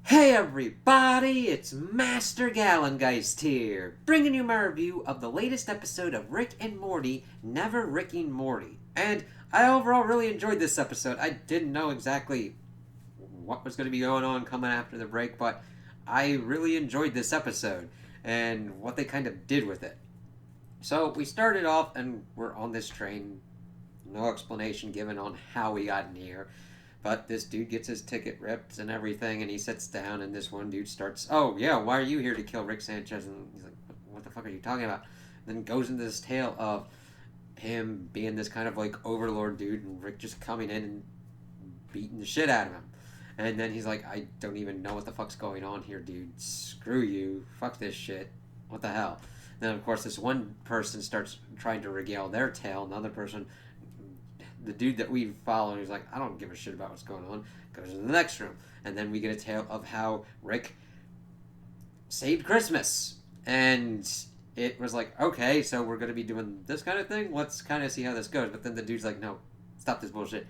Hey everybody, it's Master Gallengeist here, bringing you my review of the latest episode of Rick and Morty, Never Ricking Morty. And I overall really enjoyed this episode. I didn't know exactly what was going to be going on coming after the break, but I really enjoyed this episode and what they kind of did with it. So we started off and we're on this train. No explanation given on how we got in here. But this dude gets his ticket ripped and everything, and he sits down, and this one dude starts, "Oh, yeah, why are you here to kill Rick Sanchez?" And he's like, "What the fuck are you talking about?" And then goes into this tale of him being this kind of like overlord dude, and Rick just coming in and beating the shit out of him. And then he's like, "I don't even know what the fuck's going on here, dude. Screw you. Fuck this shit. What the hell?" Then, of course, this one person starts trying to regale their tale. Another person, the dude that we follow, he's like, "I don't give a shit about what's going on." Goes into the next room. And then we get a tale of how Rick saved Christmas. And it was like, okay, so we're going to be doing this kind of thing? Let's kind of see how this goes. But then the dude's like, "No, stop this bullshit.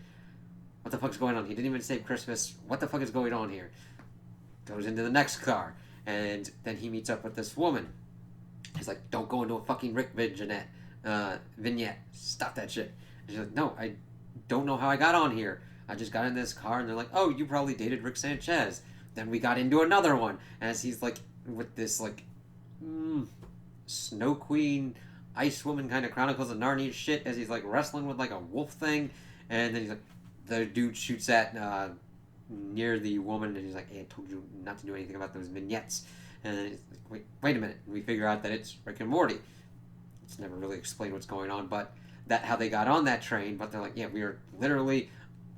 What the fuck's going on? He didn't even save Christmas. What the fuck is going on here?" Goes into the next car. And then he meets up with this woman. He's like, "Don't go into a fucking Rick vignette. Stop that shit." And she's like, "No, I don't know how I got on here. I just got in this car." And they're like, "Oh, you probably dated Rick Sanchez." Then we got into another one as he's like with this like Snow Queen, Ice Woman kind of Chronicles of Narnia shit as he's like wrestling with like a wolf thing. And then he's like, the dude shoots at near the woman, and he's like, "Hey, I told you not to do anything about those vignettes." And then he's like, wait a minute. And we figure out that it's Rick and Morty. It's never really explained what's going on, but that how they got on that train. But they're like, "Yeah, we are literally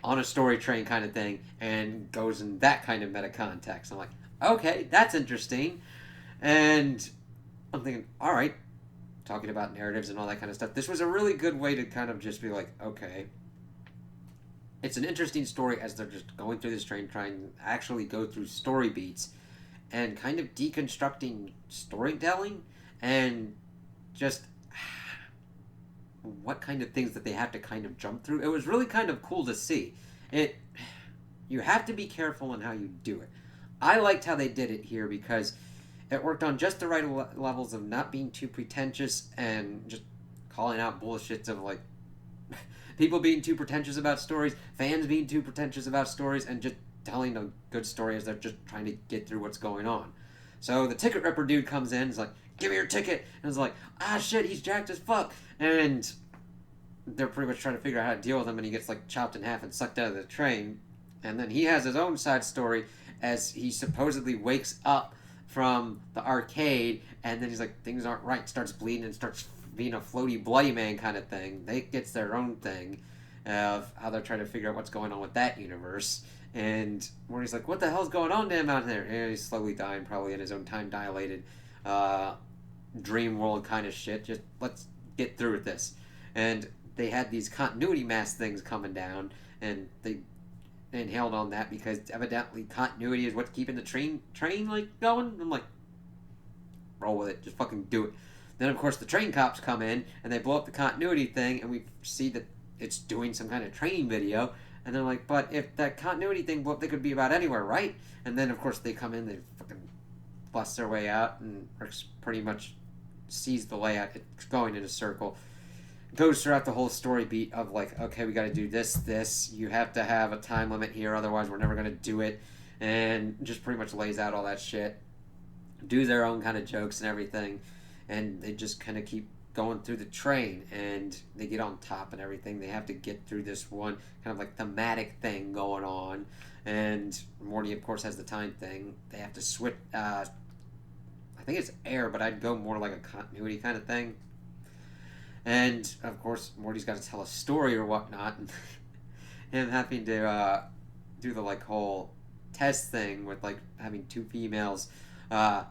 on a story train kind of thing," and goes in that kind of meta context. I'm like, okay, that's interesting. And I'm thinking, all right, talking about narratives and all that kind of stuff. This was a really good way to kind of just be like, okay, it's an interesting story as they're just going through this train, trying to actually go through story beats and kind of deconstructing storytelling and just what kind of things that they have to kind of jump through. It was really kind of cool to see. It You have to be careful in how you do it. I liked how they did it here because it worked on just the right levels of not being too pretentious and just calling out bullshits of like people being too pretentious about stories, fans being too pretentious about stories, and just telling a good story as they're just trying to get through what's going on. So the ticket ripper dude comes in, is like, "Give me your ticket," and it's like, "Ah shit, he's jacked as fuck," and they're pretty much trying to figure out how to deal with him, and he gets like chopped in half and sucked out of the train. And then he has his own side story as he supposedly wakes up from the arcade, and then he's like, things aren't right, starts bleeding and starts being a floaty bloody man kind of thing. They gets their own thing of how they're trying to figure out what's going on with that universe. And Morty's like, "What the hell's going on damn out there?" And he's slowly dying, probably in his own time dilated uh, dream world kind of shit. Just let's get through with this. And they had these continuity mask things coming down, and they held on that because evidently continuity is what's keeping the train like going. I'm like, roll with it, just fucking do it. Then of course the train cops come in and they blow up the continuity thing, and we see that it's doing some kind of training video. And they're like, "But if that continuity thing blew up, they could be about anywhere, right?" And then of course they come in, they fucking bust their way out, and Rick's pretty much sees the layout. It's going in a circle. Goes throughout the whole story beat of like, okay, we got to do this. You have to have a time limit here, otherwise we're never gonna do it. And just pretty much lays out all that shit. Do their own kind of jokes and everything, and they just kind of keep going through the train, and they get on top and everything. They have to get through this one kind of like thematic thing going on, and Morty of course has the time thing. They have to switch. I think it's air, but I'd go more like a continuity kind of thing. And of course, Morty's got to tell a story or whatnot, and him having to do the like whole test thing with like having two females uh,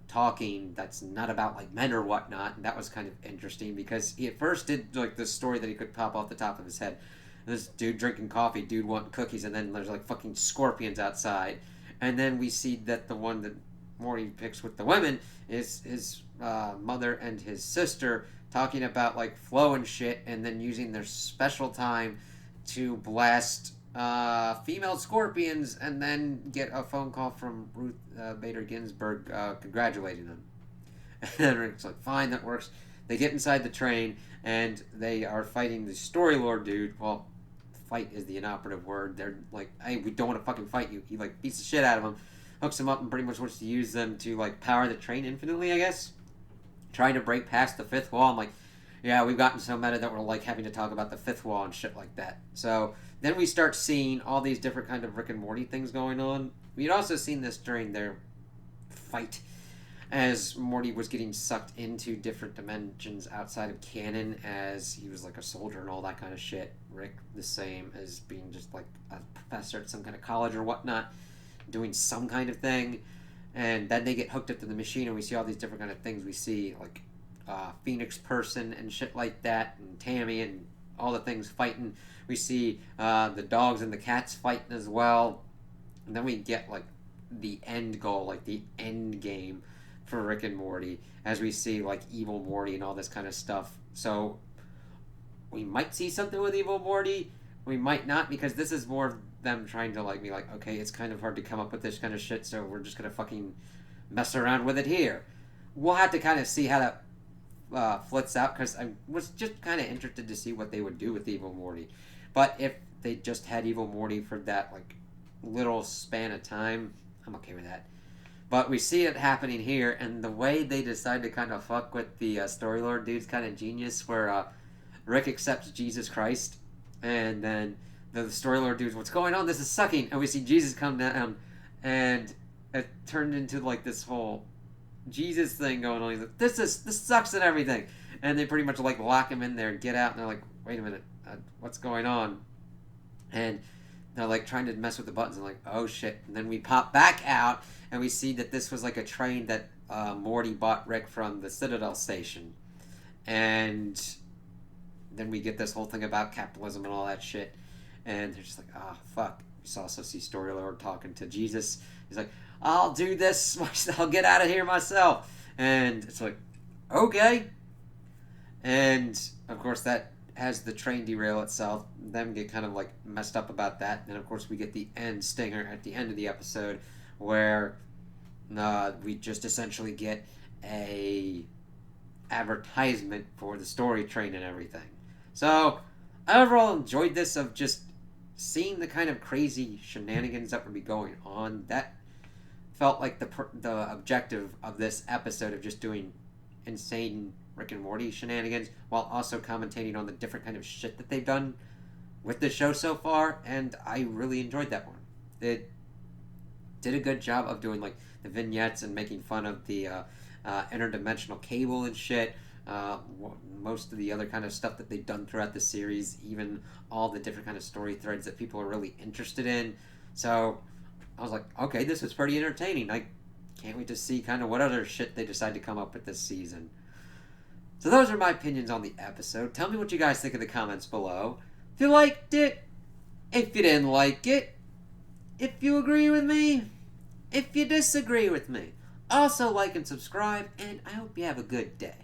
talking that's not about like men or whatnot, and that was kind of interesting because he at first did like this story that he could pop off the top of his head. This dude drinking coffee, dude wanting cookies, and then there's like fucking scorpions outside, and then we see that the one that Morty picks with the women is his mother and his sister talking about like flow and shit, and then using their special time to blast female scorpions, and then get a phone call from Ruth Bader Ginsburg congratulating them. And Rick's like, fine, that works. They get inside the train, and they are fighting the Story Lord dude. Well, fight is the inoperative word. They're like, hey, we don't want to fucking fight you. He, like, beats the shit out of them, hooks them up, and pretty much wants to use them to, like, power the train infinitely, I guess. Trying to break past the fifth wall. I'm like, yeah, we've gotten so meta that we're, like, having to talk about the fifth wall and shit like that. So then we start seeing all these different kind of Rick and Morty things going on. We'd also seen this during their fight, as Morty was getting sucked into different dimensions outside of canon, as he was like a soldier and all that kind of shit. Rick, the same, as being just like a professor at some kind of college or whatnot, doing some kind of thing. And then they get hooked up to the machine, and we see all these different kind of things. We see like Phoenix Person and shit like that, and Tammy and all the things fighting. We see the dogs and the cats fighting as well. And then we get like the end goal, like the end game for Rick and Morty, as we see like evil Morty and all this kind of stuff. So we might see something with evil Morty, we might not, because this is more of them trying to like be like, okay, it's kind of hard to come up with this kind of shit, so we're just gonna fucking mess around with it here. We'll have to kind of see how that flits out, because I was just kind of interested to see what they would do with evil Morty. But if they just had evil Morty for that like little span of time, I'm okay with that. But we see it happening here, and the way they decide to kind of fuck with the Story Lord dude's kind of genius, where Rick accepts Jesus Christ, and then the Story Lord dude's, what's going on? This is sucking. And we see Jesus come down, and it turned into like this whole Jesus thing going on. He's like, this sucks and everything. And they pretty much like lock him in there, get out, and they're like, wait a minute, what's going on? And they're like trying to mess with the buttons, and like, oh shit. And then we pop back out, and we see that this was like a train that Morty bought Rick from the Citadel station. And then we get this whole thing about capitalism and all that shit. And they're just like, oh, fuck. We also see Story Lord talking to Jesus. He's like, I'll do this. I'll get out of here myself. And it's like, okay. And, of course, that has the train derail itself. Them get kind of, like, messed up about that. And, of course, we get the end stinger at the end of the episode, where we just essentially get a advertisement for the story train and everything. So I overall enjoyed this, of just seeing the kind of crazy shenanigans that would be going on. That felt like the objective of this episode, of just doing insane Rick and Morty shenanigans while also commentating on the different kind of shit that they've done with the show so far, and I really enjoyed that one. It did a good job of doing like the vignettes and making fun of the interdimensional cable and shit. Most of the other kind of stuff that they've done throughout the series, even all the different kind of story threads that people are really interested in. So I was like, okay, this is pretty entertaining. I can't wait to see kind of what other shit they decide to come up with this season. So those are my opinions on the episode. Tell me what you guys think in the comments below. If you liked it, if you didn't like it, if you agree with me, if you disagree with me. Also like and subscribe, and I hope you have a good day.